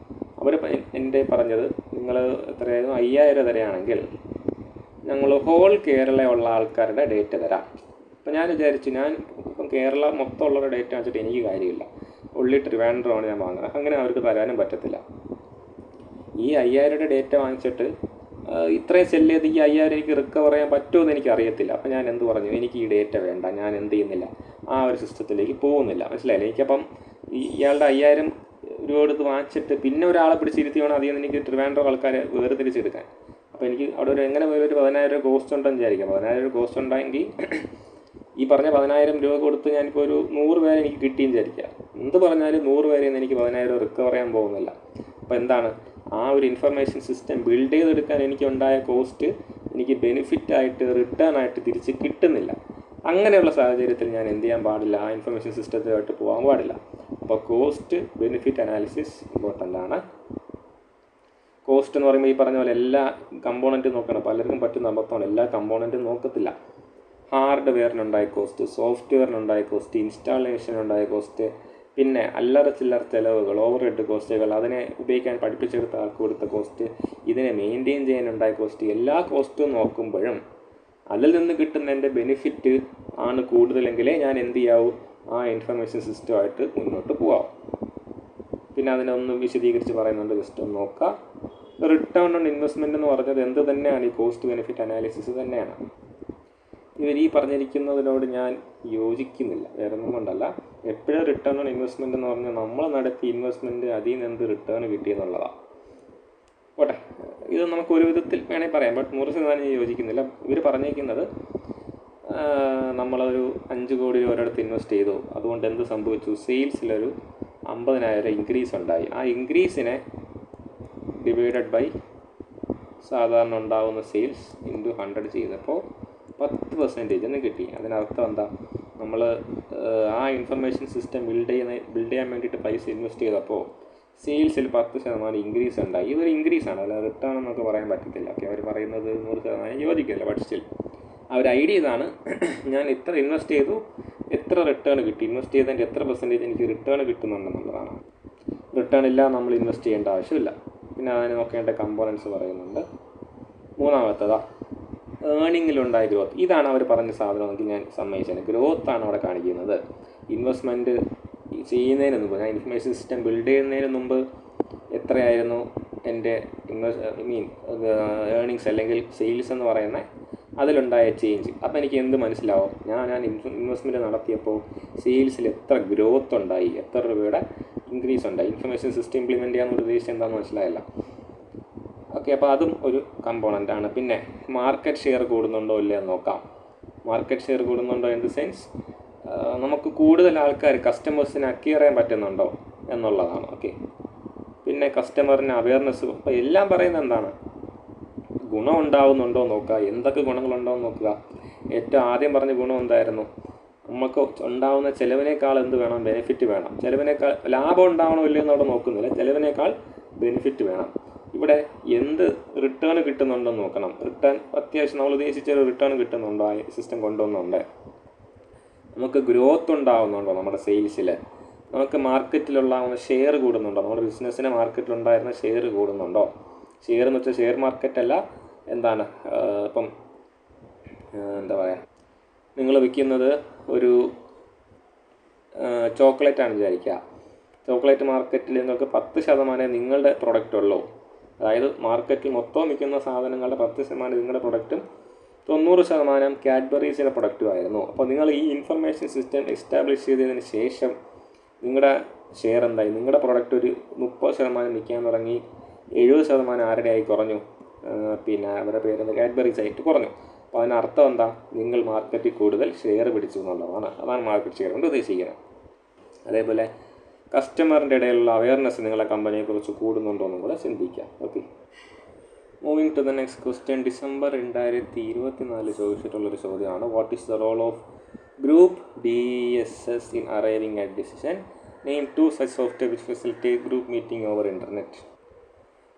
അവർ എൻ്റെ പറഞ്ഞത് നിങ്ങൾ എത്രയായിരുന്നു? 5000 തരാണെങ്കിൽ ഞങ്ങൾ ഹോൾ കേരളയുള്ള ആൾക്കാരുടെ ഡേറ്റ തരാം. അപ്പോൾ ഞാൻ വിചാരിച്ചു, ഞാൻ ഇപ്പം കേരള മൊത്തമുള്ളവരുടെ ഡേറ്റ വെച്ചിട്ട് എനിക്ക് കാര്യമില്ല, ഉള്ളി ട്രിവാൻഡ്രമാണ് ഞാൻ വാങ്ങുന്നത്. അങ്ങനെ അവർക്ക് തരാനും പറ്റത്തില്ല. ഈ 5000 ഡേറ്റ വാങ്ങിച്ചിട്ട് ഇത്രയും സെല്ല് ചെയ്ത് ഈ 5000 എനിക്ക് റിക്കവർ ചെയ്യാൻ പറ്റുമോ എന്ന് എനിക്ക് അറിയത്തില്ല. അപ്പോൾ ഞാൻ എന്ത് പറഞ്ഞു? എനിക്ക് ഈ ഡേറ്റ വേണ്ട, ഞാൻ എന്ത് ചെയ്യുന്നില്ല, ആ ഒരു സിസ്റ്റത്തിലേക്ക് പോകുന്നില്ല. മനസ്സിലായില്ലേ? എനിക്കപ്പം ഇയാളുടെ 5000 രൂപ എടുത്ത് വാങ്ങിച്ചിട്ട് പിന്നെ ഒരാളെ പിടിച്ചിരുത്തി വേണം അതിൽ നിന്ന് എനിക്ക് ട്രിവാൻഡ്രം ആൾക്കാരെ വേർതിരിച്ചെടുക്കാൻ. അപ്പോൾ എനിക്ക് അവിടെ എങ്ങനെ പോലും ഒരു 10000 കോസ്റ്റ് ഉണ്ടെന്ന് വിചാരിക്കാം. 10000 കോസ്റ്റ് ഉണ്ടെങ്കിൽ ഈ പറഞ്ഞ 10000 രൂപ കൊടുത്ത് ഞാനിപ്പോൾ ഒരു 100 പേരെ എനിക്ക് കിട്ടിയെന്ന് വിചാരിക്കുക. എന്ത് പറഞ്ഞാലും 100 പേരിൽ നിന്ന് എനിക്ക് 10000 റിക്കവർ ചെയ്യാൻ പോകുന്നില്ല. അപ്പോൾ എന്താണ്? ആ ഒരു ഇൻഫർമേഷൻ സിസ്റ്റം ബിൽഡ് ചെയ്തെടുക്കാൻ എനിക്കുണ്ടായ കോസ്റ്റ് എനിക്ക് ബെനിഫിറ്റായിട്ട് റിട്ടേൺ ആയിട്ട് തിരിച്ച് കിട്ടുന്നില്ല. അങ്ങനെയുള്ള സാഹചര്യത്തിൽ ഞാൻ എന്ത് ചെയ്യാൻ പാടില്ല? ആ ഇൻഫർമേഷൻ സിസ്റ്റത്തിലായിട്ട് പോകാൻ പാടില്ല. അപ്പോൾ കോസ്റ്റ് ബെനിഫിറ്റ് അനാലിസിസ് ഇമ്പോർട്ടൻ്റ് ആണ്. കോസ്റ്റ് എന്ന് പറയുമ്പോൾ ഈ പറഞ്ഞ പോലെ എല്ലാ കമ്പോണൻറ്റും നോക്കണം. പലർക്കും പറ്റുന്ന അബദ്ധമാണ്, എല്ലാ കമ്പോണൻറ്റും നോക്കത്തില്ല. ഹാർഡ്വെയറിനുണ്ടായ കോസ്റ്റ്, സോഫ്റ്റ്വെയറിനുണ്ടായ കോസ്റ്റ്, ഇൻസ്റ്റാളേഷനുണ്ടായ കോസ്റ്റ്, പിന്നെ അല്ലറ ചില്ലറ ചിലവുകൾ, ഓവർ ഹെഡ് കോസ്റ്റുകൾ, അതിനെ ഉപയോഗിക്കാൻ പഠിപ്പിച്ചെടുത്ത ആൾക്ക് കൊടുത്ത കോസ്റ്റ്, ഇതിനെ മെയിൻറ്റെയിൻ ചെയ്യാനുണ്ടായ കോസ്റ്റ്, എല്ലാ കോസ്റ്റും നോക്കുമ്പോഴും അതിൽ നിന്ന് കിട്ടുന്ന എൻ്റെ ബെനിഫിറ്റ് ആണ് കൂടുതലെങ്കിലേ ഞാൻ എന്ത് ചെയ്യാവൂ? ആ ഇൻഫർമേഷൻ സിസ്റ്റമായിട്ട് മുന്നോട്ട് പോകാം. പിന്നെ അതിനൊന്ന് വിശദീകരിച്ച് പറയുന്നുണ്ട്, ജസ്റ്റ് ഒന്ന് നോക്കാം. റിട്ടേൺ ഓൺ ഇൻവെസ്റ്റ്മെൻറ്റ് എന്ന് പറഞ്ഞത് എന്ത് തന്നെയാണ്? ഈ കോസ്റ്റ് ബെനിഫിറ്റ് അനാലിസിസ് തന്നെയാണ്. ഇവർ ഈ പറഞ്ഞിരിക്കുന്നതിനോട് ഞാൻ യോജിക്കുന്നില്ല, വേറെ ഒന്നും കൊണ്ടല്ല. എപ്പോഴും റിട്ടേൺ ഓൺ ഇൻവെസ്റ്റ്മെൻറ്റ് എന്ന് പറഞ്ഞാൽ നമ്മൾ നടത്തിയ ഇൻവെസ്റ്റ്മെൻറ്റ് അതിൽ നിന്ന് എന്ത് റിട്ടേൺ കിട്ടിയെന്നുള്ളതാണ്. പോട്ടെ, ഇത് നമുക്ക് ഒരു വിധത്തിൽ വേണമെങ്കിൽ പറയാം, ബട്ട് 100% യോജിക്കുന്നില്ല. ഇവർ പറഞ്ഞേക്കുന്നത് നമ്മളൊരു 5 കോടി രൂപ ഒരിടത്ത് ഇൻവെസ്റ്റ് ചെയ്തു, അതുകൊണ്ട് എന്ത് സംഭവിച്ചു, സെയിൽസിലൊരു 50,000 ഇൻക്രീസ് ഉണ്ടായി. ആ ഇൻക്രീസിനെ ഡിവൈഡഡ് ബൈ സാധാരണ ഉണ്ടാകുന്ന സെയിൽസ് ഇൻറ്റു 100 ചെയ്തപ്പോൾ 10% എന്ന് കിട്ടി. അതിനർത്ഥം എന്താ, നമ്മൾ ആ ഇൻഫർമേഷൻ സിസ്റ്റം ബിൽഡ് ചെയ്യാൻ വേണ്ടിയിട്ട് പൈസ ഇൻവെസ്റ്റ് ചെയ്തപ്പോൾ സെയിൽസിൽ 10% ഇൻക്രീസ് ഉണ്ടായി. ഇതൊരു ഇൻക്രീസാണ്, അല്ല റിട്ടേൺ എന്നൊക്കെ പറയാൻ പറ്റത്തില്ല. ഓക്കെ, അവർ പറയുന്നത് 100% യോജിക്കില്ല, ബട്ട് സ്റ്റിൽ അവർ ഐഡിയ ഇതാണ്, ഞാൻ ഇത്ര ഇൻവെസ്റ്റ് ചെയ്തു, എത്ര റിട്ടേൺ കിട്ടി, ഇൻവെസ്റ്റ് ചെയ്തതിൻ്റെ എത്ര പെർസെൻറ്റേജ് എനിക്ക് റിട്ടേൺ കിട്ടുന്നുണ്ടെന്നുള്ളതാണ്. റിട്ടേൺ ഇല്ല, നമ്മൾ ഇൻവെസ്റ്റ് ചെയ്യേണ്ട ആവശ്യമില്ല. പിന്നെ അതിന് നോക്കേണ്ട കമ്പോണൻസ് പറയുന്നുണ്ട്. മൂന്നാമത്തേതാ ഏണിങ്ങിലുണ്ടായ ഗ്രോത്ത്. ഇതാണ് അവർ പറഞ്ഞ സാധനമെങ്കിൽ ഞാൻ സമ്മതിച്ചത്. ഗ്രോത്താണ് അവിടെ കാണിക്കുന്നത്. ഇൻവെസ്റ്റ്മെൻറ്റ് ചെയ്യുന്നതിന് മുമ്പ്, ഞാൻ ഇൻഫർമേഷൻ സിസ്റ്റം ബിൽഡ് ചെയ്യുന്നതിന് മുമ്പ് എത്രയായിരുന്നു എൻ്റെ ഏണിങ്സ് അല്ലെങ്കിൽ സെയിൽസ് എന്ന് പറയുന്ന അതിലുണ്ടായ ചേഞ്ച്. അപ്പോൾ എനിക്ക് എന്ത് മനസ്സിലാവും, ഞാൻ ഇൻവെസ്റ്റ്മെൻറ്റ് നടത്തിയപ്പോൾ സെയിൽസിൽ എത്ര ഗ്രോത്ത് ഉണ്ടായി, എത്ര രൂപയുടെ ഇൻക്രീസ് ഉണ്ടായി. ഇൻഫർമേഷൻ സിസ്റ്റം ഇംപ്ലിമെൻറ്റ് ചെയ്യാമെന്ന് ഉദ്ദേശിച്ച് എന്താണെന്ന് മനസ്സിലായില്ല. ഓക്കെ, അപ്പോൾ അതും ഒരു കമ്പോണൻ്റാണ്. പിന്നെ മാർക്കറ്റ് ഷെയർ കൂടുന്നുണ്ടോ ഇല്ല എന്ന് നോക്കാം. മാർക്കറ്റ് ഷെയർ കൂടുന്നുണ്ടോ ഇൻ ദി സെൻസ് നമുക്ക് കൂടുതൽ ആൾക്കാർ കസ്റ്റമേഴ്സിനെ അക്വയർ ചെയ്യാൻ പറ്റുന്നുണ്ടോ എന്നുള്ളതാണ്. ഓക്കെ, പിന്നെ കസ്റ്റമറിന് അവയർനെസ്. അപ്പോൾ എല്ലാം പറയുന്നത് എന്താണ്, ഗുണം ഉണ്ടാവുന്നുണ്ടോ നോക്കുക, എന്തൊക്കെ ഗുണങ്ങളുണ്ടോ എന്ന് നോക്കുക. ഏറ്റവും ആദ്യം പറഞ്ഞ ഗുണം എന്തായിരുന്നു, നമുക്ക് ഉണ്ടാവുന്ന ചിലവിനേക്കാൾ എന്ത് വേണം, ബെനിഫിറ്റ് വേണം. ചിലവിനേക്കാൾ ലാഭം ഉണ്ടാവണോ ഇല്ലയോ എന്നവിടെ നോക്കുന്നില്ല, ചിലവിനേക്കാൾ ബെനിഫിറ്റ് വേണം. ഇവിടെ എന്ത് റിട്ടേൺ കിട്ടുന്നുണ്ടെന്ന് നോക്കണം. റിട്ടേൺ അത്യാവശ്യം നമ്മൾ ഉദ്ദേശിച്ചൊരു റിട്ടേൺ കിട്ടുന്നുണ്ടോ, ആ സിസ്റ്റം കൊണ്ടുവന്നുണ്ട്. നമുക്ക് ഗ്രോത്ത് ഉണ്ടാവുന്നുണ്ടോ നമ്മുടെ സെയിൽസിൽ, നമുക്ക് മാർക്കറ്റിലുണ്ടാകുന്ന ഷെയർ കൂടുന്നുണ്ടോ, നമ്മുടെ ബിസിനസ്സിന് മാർക്കറ്റിലുണ്ടായിരുന്ന ഷെയർ കൂടുന്നുണ്ടോ. ഷെയർ എന്ന് വെച്ചാൽ ഷെയർ മാർക്കറ്റല്ല, എന്താണ് ഇപ്പം എന്താ പറയുക, നിങ്ങൾ വിൽക്കുന്നത് ഒരു ചോക്ലേറ്റാണ് വിചാരിക്കുക. ചോക്ലേറ്റ് മാർക്കറ്റിൽ നിങ്ങൾക്ക് 10% നിങ്ങളുടെ പ്രൊഡക്റ്റ് ഉള്ളൂ. അതായത് മാർക്കറ്റിൽ മൊത്തം വിൽക്കുന്ന സാധനങ്ങളുടെ 10% നിങ്ങളുടെ പ്രൊഡക്റ്റും 90% കാഡ്ബറീസിൻ്റെ പ്രൊഡക്റ്റും ആയിരുന്നു. അപ്പോൾ നിങ്ങൾ ഈ ഇൻഫർമേഷൻ സിസ്റ്റം എസ്റ്റാബ്ലിഷ് ചെയ്തതിന് ശേഷം നിങ്ങളുടെ ഷെയർ എന്തായി, നിങ്ങളുടെ പ്രൊഡക്റ്റ് ഒരു 30% വിൽക്കാൻ തുടങ്ങി, 70% ആരുടെ ആയി കുറഞ്ഞു, പിന്നെ അവരുടെ പേരെന്താ, കാഡ്ബറീസ് ആയിട്ട് കുറഞ്ഞു. അപ്പോൾ അതിനർത്ഥം എന്താ, നിങ്ങൾ മാർക്കറ്റിൽ കൂടുതൽ ഷെയർ പിടിച്ചു എന്നുള്ളതാണ്. അതാണ് മാർക്കറ്റ് ഷെയർ കൊണ്ട് ഉദ്ദേശിക്കുന്നത്. അതേപോലെ കസ്റ്റമറിൻ്റെ ഇടയിലുള്ള അവയർനെസ് നിങ്ങളുടെ കമ്പനിയെക്കുറിച്ച് കൂടുന്നുണ്ടോ എന്നും കൂടെ ചിന്തിക്കാം. Okay, moving to the next question. December 2024 ചോദിച്ചിട്ടുള്ളൊരു ചോദ്യമാണ്, what is the role of group DSS in arriving at decision, name 2 such software which facilitate group meeting over internet.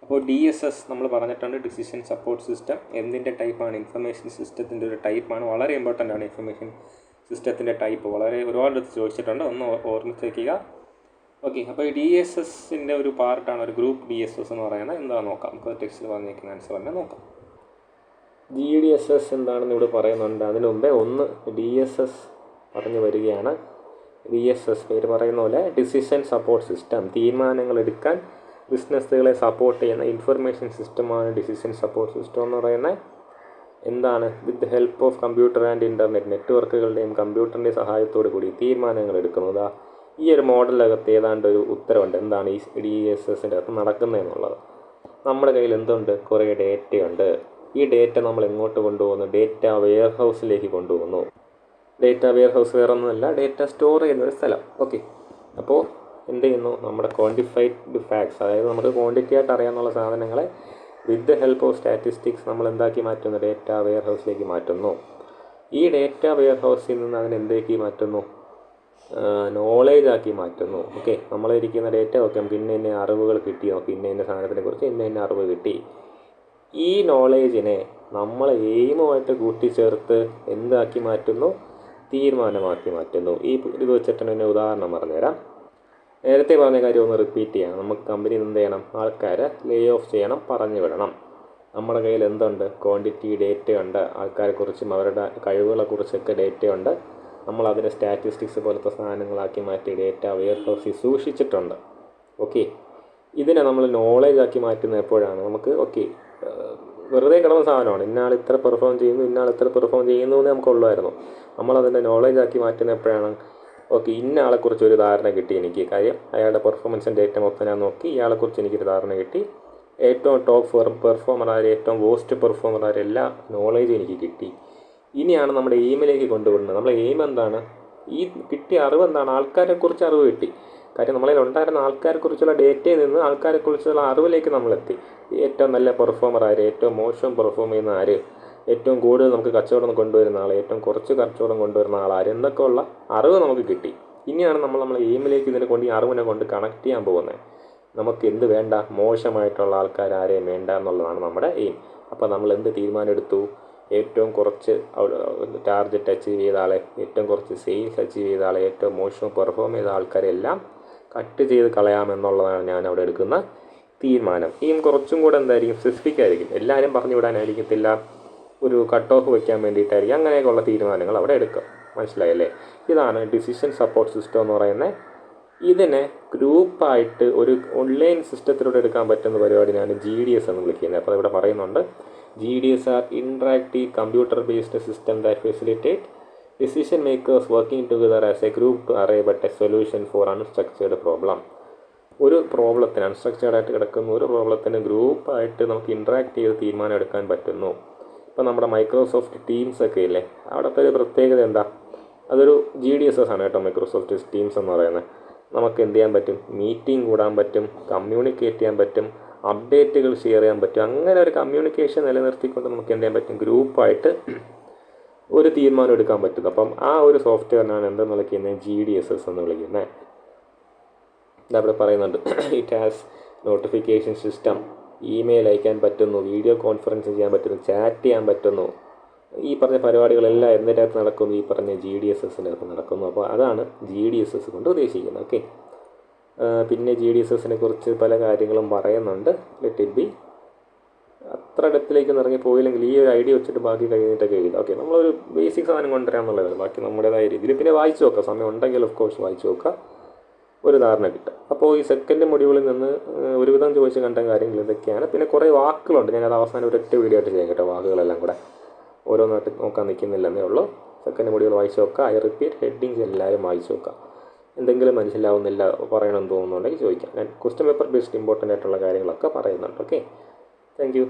അപ്പോൾ DSS നമ്മൾ പറഞ്ഞിട്ടുണ്ട്, ഡിസിഷൻ സപ്പോർട്ട് സിസ്റ്റം. എന്തിൻ്റെ ടൈപ്പാണ്, ഇൻഫർമേഷൻ സിസ്റ്റത്തിൻ്റെ ഒരു ടൈപ്പാണ്. വളരെ ഇമ്പോർട്ടൻ്റ് ആണ് ഇൻഫർമേഷൻ സിസ്റ്റത്തിൻ്റെ ടൈപ്പ്. വളരെ ഒരുപാട് ചോദിച്ചിട്ടുണ്ട്, ഒന്ന് ഓർമ്മിച്ച് വയ്ക്കുക. ഓക്കെ, അപ്പോൾ ഈ DSSൻ്റെ ഒരു പാർട്ടാണ് ഒരു ഗ്രൂപ്പ് DSS എന്ന് പറയുന്നത്. എന്താണെന്ന് നോക്കാം. നമുക്ക് ടെക്സ്റ്റിൽ പറഞ്ഞിരിക്കുന്ന ആൻസർ തന്നെ നോക്കാം. GDSS എന്താണെന്ന് ഇവിടെ പറയുന്നുണ്ട്. അതിന് മുമ്പേ ഒന്ന് DSS പറഞ്ഞു വരികയാണ്. DSS പേര് പറയുന്ന പോലെ ഡിസിഷൻ സപ്പോർട്ട് സിസ്റ്റം. തീരുമാനങ്ങൾ എടുക്കാൻ ബിസിനസ്സുകളെ സപ്പോർട്ട് ചെയ്യുന്ന ഇൻഫർമേഷൻ സിസ്റ്റമാണ് ഡിസിഷൻ സപ്പോർട്ട് സിസ്റ്റം എന്ന് പറയുന്നത്. എന്താണ്, with the help of computer and internet, നെറ്റ്വർക്കുകളുടെയും കമ്പ്യൂട്ടറിൻ്റെയും സഹായത്തോടു കൂടി തീരുമാനങ്ങൾ എടുക്കുന്നത്. ഈ ഒരു മോഡലിനകത്ത് ഏതാണ്ട് ഒരു ഉത്തരവുണ്ട്, എന്താണ് ഈ DSSൻ്റെ അകത്ത് നടക്കുന്നതെന്നുള്ളത്. നമ്മുടെ കയ്യിൽ എന്തുണ്ട്, കുറേ ഡേറ്റയുണ്ട്. ഈ ഡേറ്റ നമ്മൾ എങ്ങോട്ട് കൊണ്ടുപോകുന്നു, ഡേറ്റ വെയർ ഹൗസിലേക്ക് കൊണ്ടുപോകുന്നു. ഡേറ്റ വെയർ ഹൗസ് വേറെ ഒന്നുമല്ല, ഡേറ്റ സ്റ്റോർ ചെയ്യുന്നൊരു സ്ഥലം. ഓക്കെ, അപ്പോൾ എന്ത് ചെയ്യുന്നു, നമ്മുടെ ക്വാണ്ടിഫൈഡ് ഫാക്ട്സ്, അതായത് നമുക്ക് ക്വാണ്ടിറ്റി ആയിട്ട് അറിയാവുന്ന സാധനങ്ങളെ വിത്ത് ദ ഹെൽപ്പ് ഓഫ് സ്റ്റാറ്റിസ്റ്റിക്സ് നമ്മൾ എന്താക്കി മാറ്റുന്നു, ഡേറ്റ വെയർ ഹൗസിലേക്ക് മാറ്റുന്നു. ഈ ഡേറ്റ വെയർ ഹൗസിൽ നിന്ന് അതിന് എന്തേക്ക് മാറ്റുന്നു, നോളേജ് ആക്കി മാറ്റുന്നു. ഓക്കെ, നമ്മളിരിക്കുന്ന ഡേറ്റ ഓക്കെ, നമുക്ക് ഇന്ന അറിവുകൾ കിട്ടി, നമുക്ക് ഇന്ന സാധനത്തിനെ കുറിച്ച് ഇന്ന അറിവ് കിട്ടി. ഈ നോളേജിനെ നമ്മൾ എയിമുമായിട്ട് കൂട്ടിച്ചേർത്ത് എന്താക്കി മാറ്റുന്നു, തീരുമാനമാക്കി മാറ്റുന്നു. ഈ ഇത് വെച്ചിട്ട് തന്നെ ഉദാഹരണം പറഞ്ഞുതരാം. നേരത്തെ പറഞ്ഞ കാര്യം ഒന്ന് റിപ്പീറ്റ് ചെയ്യണം. നമുക്ക് കമ്പനിയിൽ എന്ത് ചെയ്യണം, ആൾക്കാരെ ലേ ഓഫ് ചെയ്യണം, പറഞ്ഞു വിടണം. നമ്മുടെ കയ്യിൽ എന്തുണ്ട്, ക്വാണ്ടിറ്റി ഡേറ്റയുണ്ട്, ആൾക്കാരെക്കുറിച്ചും അവരുടെ കഴിവുകളെക്കുറിച്ചൊക്കെ ഡേറ്റയുണ്ട്. നമ്മളതിനെ സ്റ്റാറ്റിസ്റ്റിക്സ് പോലത്തെ സാധനങ്ങളാക്കി മാറ്റി ഡേറ്റ വെയർ ഹൗസിൽ സൂക്ഷിച്ചിട്ടുണ്ട്. ഓക്കെ, ഇതിനെ നമ്മൾ നോളേജ് ആക്കി മാറ്റുന്നത് എപ്പോഴാണ്, നമുക്ക് ഓക്കെ വെറുതെ കിടന്ന സാധനമാണ്, ഇന്നാൾ ഇത്ര പെർഫോം ചെയ്യുന്നു, ഇന്നാൾ ഇത്ര പെർഫോം ചെയ്യുന്നു എന്ന് നമുക്കുള്ളായിരുന്നു. നമ്മളതിൻ്റെ നോളേജ് ആക്കി മാറ്റുന്നത് എപ്പോഴാണ്, ഓക്കെ ഇന്ന ആളെക്കുറിച്ച് ഒരു ധാരണ കിട്ടി എനിക്ക്, കാര്യം അയാളുടെ പെർഫോമൻസിൻ്റെ ഡേറ്റ മൊത്തം ഞാൻ നോക്കി, ഇയാളെക്കുറിച്ച് എനിക്കൊരു ധാരണ കിട്ടി, ഏറ്റവും ടോപ്പ് പെർഫോമർ ആര്, ഏറ്റവും വേസ്റ്റ് പെർഫോമർ ആര്, എല്ലാ നോളേജും എനിക്ക് കിട്ടി. ഇനിയാണ് നമ്മുടെ എയിമിലേക്ക് കൊണ്ടുവിടുന്നത്. നമ്മളെ എയിം എന്താണ്? ഈ കിട്ടിയ അറിവ് എന്താണ്? ആൾക്കാരെക്കുറിച്ച് അറിവ് കിട്ടി. കാര്യം നമ്മളിൽ ഉണ്ടായിരുന്ന ആൾക്കാരെക്കുറിച്ചുള്ള ഡേറ്റയിൽ നിന്ന് ആൾക്കാരെക്കുറിച്ചുള്ള അറിവിലേക്ക് നമ്മളെത്തി. ഏറ്റവും നല്ല പെർഫോമർ ആര്, ഏറ്റവും മോശം പെർഫോം ചെയ്യുന്ന ആര്, ഏറ്റവും കൂടുതൽ നമുക്ക് കച്ചവടം കൊണ്ടുവരുന്ന ആൾ, ഏറ്റവും കുറച്ച് കച്ചവടം കൊണ്ടുവരുന്ന ആര് എന്നൊക്കെയുള്ള അറിവ് നമുക്ക് കിട്ടി. ഇനിയാണ് നമ്മളെ എയിമിലേക്ക് ഇതിനെ കൊണ്ട് ഈ അറിവിനെ കൊണ്ട് കണക്ട് ചെയ്യാൻ പോകുന്നത്. നമുക്ക് എന്ത് വേണ്ട? മോശമായിട്ടുള്ള ആൾക്കാർ ആരെയും വേണ്ട എന്നുള്ളതാണ് നമ്മുടെ എയിം. അപ്പോൾ നമ്മൾ എന്ത് തീരുമാനം എടുത്തു? ഏറ്റവും കുറച്ച് ടാർഗറ്റ് അച്ചീവ് ചെയ്ത ആളെ, ഏറ്റവും കുറച്ച് സെയിൽസ് അച്ചീവ് ചെയ്ത ആളെ, ഏറ്റവും മോശം പെർഫോം ചെയ്ത ആൾക്കാരെല്ലാം കട്ട് ചെയ്ത് കളയാമെന്നുള്ളതാണ് ഞാൻ അവിടെ എടുക്കുന്ന തീരുമാനം. എയിം കുറച്ചും കൂടെ എന്തായിരിക്കും? സ്പെസിഫിക് ആയിരിക്കും. എല്ലാവരും പറഞ്ഞു വിടാനായിരിക്കത്തില്ല, ഒരു കട്ട് ഓഫ് വയ്ക്കാൻ വേണ്ടിയിട്ടായിരിക്കും. അങ്ങനെയൊക്കെയുള്ള തീരുമാനങ്ങൾ അവിടെ എടുക്കുക. മനസ്സിലായല്ലേ? ഇതാണ് ഡിസിഷൻ സപ്പോർട്ട് സിസ്റ്റം എന്ന് പറയുന്നത്. ഇതിനെ ഗ്രൂപ്പായിട്ട് ഒരു ഓൺലൈൻ സിസ്റ്റത്തിലൂടെ എടുക്കാൻ പറ്റുന്ന പരിപാടിയാണ് GDS എന്ന് വിളിക്കുന്നത്. അപ്പോൾ ഇവിടെ പറയുന്നുണ്ട്, GDS are interactive computer based system that facilitate decision makers working together as a group to arrive at a solution for unstructured problem. ഒരു പ്രോബ്ലത്തിന്, അൺസ്ട്രക്ചേർഡായിട്ട് കിടക്കുന്ന ഒരു പ്രോബ്ലത്തിന് ഗ്രൂപ്പായിട്ട് നമുക്ക് ഇൻട്രാക്ട് ചെയ്ത് തീരുമാനം എടുക്കാൻ പറ്റുന്നു. ഇപ്പോൾ നമ്മുടെ മൈക്രോസോഫ്റ്റ് ടീംസ് ഒക്കെ ഇല്ലേ, അവിടുത്തെ ഒരു പ്രത്യേകത എന്താ? അതൊരു GDSS ആണ് കേട്ടോ. മൈക്രോസോഫ്റ്റ് ടീംസ് എന്ന് പറയുന്നത് നമുക്ക് എന്ത് ചെയ്യാൻ പറ്റും? മീറ്റിംഗ് കൂടാൻ പറ്റും, കമ്മ്യൂണിക്കേറ്റ് ചെയ്യാൻ പറ്റും, അപ്ഡേറ്റുകൾ ഷെയർ ചെയ്യാൻ പറ്റും. അങ്ങനെ ഒരു കമ്മ്യൂണിക്കേഷൻ നിലനിർത്തിക്കൊണ്ട് നമുക്ക് എന്ത് ചെയ്യാൻ പറ്റും? ഗ്രൂപ്പായിട്ട് ഒരു തീരുമാനം എടുക്കാൻ പറ്റും. അപ്പം ആ ഒരു സോഫ്റ്റ്വെയറിനാണ് എന്തെന്ന് വിളിക്കുന്നത്? GDSS എന്ന് വിളിക്കുന്നത്. ഇതവിടെ പറയുന്നുണ്ട്, it has notification system, email അയക്കാൻ പറ്റുന്നു, വീഡിയോ കോൺഫറൻസ് ചെയ്യാൻ പറ്റുന്നു, ചാറ്റ് ചെയ്യാൻ പറ്റുന്നു. ഈ പറഞ്ഞ പരിപാടികളെല്ലാം എന്തിനകത്ത് നടക്കുന്നു? ഈ പറഞ്ഞ GDSSനകത്ത് നടക്കുന്നു. അപ്പോൾ അതാണ് GDSS കൊണ്ട് ഉദ്ദേശിക്കുന്നത്. ഓക്കെ. പിന്നെ GDSSനെ കുറിച്ച് പല കാര്യങ്ങളും പറയുന്നുണ്ട്. Let it be. അത്ര ഡെപ്തിലേക്ക് ഇറങ്ങി പോയില്ലെങ്കിൽ ഈ ഒരു ഐഡിയ വെച്ചിട്ട് ബാക്കി കഴിഞ്ഞിട്ടൊക്കെ എഴുതാം. ഓക്കെ, നമ്മളൊരു ബേസിക് സാധനം കൊണ്ടുവരാമെന്നുള്ളത്. ബാക്കി നമ്മുടേതായ രീതിയിൽ പിന്നെ വായിച്ചു നോക്കാം. സമയം ഉണ്ടെങ്കിൽ ഓഫ് കോഴ്സ് വായിച്ചു നോക്കാം, ഒരു ധാരണ കിട്ടും. അപ്പോൾ ഈ സെക്കൻഡ് മൊഡ്യൂളിൽ നിന്ന് ഒരുവിധം ചോദിച്ച് കണ്ട കാര്യങ്ങൾ ഇതൊക്കെയാണ്. പിന്നെ കുറേ വാക്കുകളുണ്ട്. ഞാനത് അവസാനം ഒരൊറ്റ വീഡിയോ ആയിട്ട് ചെയ്യാം കേട്ടോ. വാക്കുകളെല്ലാം കൂടെ ഓരോന്നായിട്ട് നോക്കാൻ നിൽക്കുന്നില്ലെന്നേ ഉള്ളൂ. സെക്കൻഡ് മൊഡ്യൂൾ വായിച്ചു നോക്കുക. ഐ റിപ്പീറ്റ്, ഹെഡിങ്സ് എല്ലാവരും വായിച്ചു നോക്കുക. എന്തെങ്കിലും മനസ്സിലാവുന്നില്ല, പറയണമെന്ന് തോന്നുന്നുണ്ടെങ്കിൽ ചോദിക്കാം. ഞാൻ ക്വസ്റ്റ്യൻ പേപ്പർ ബേസ്ഡ് ഇമ്പോർട്ടൻ്റ് ആയിട്ടുള്ള കാര്യങ്ങളൊക്കെ പറയുന്നുണ്ട്. Okay, thank you.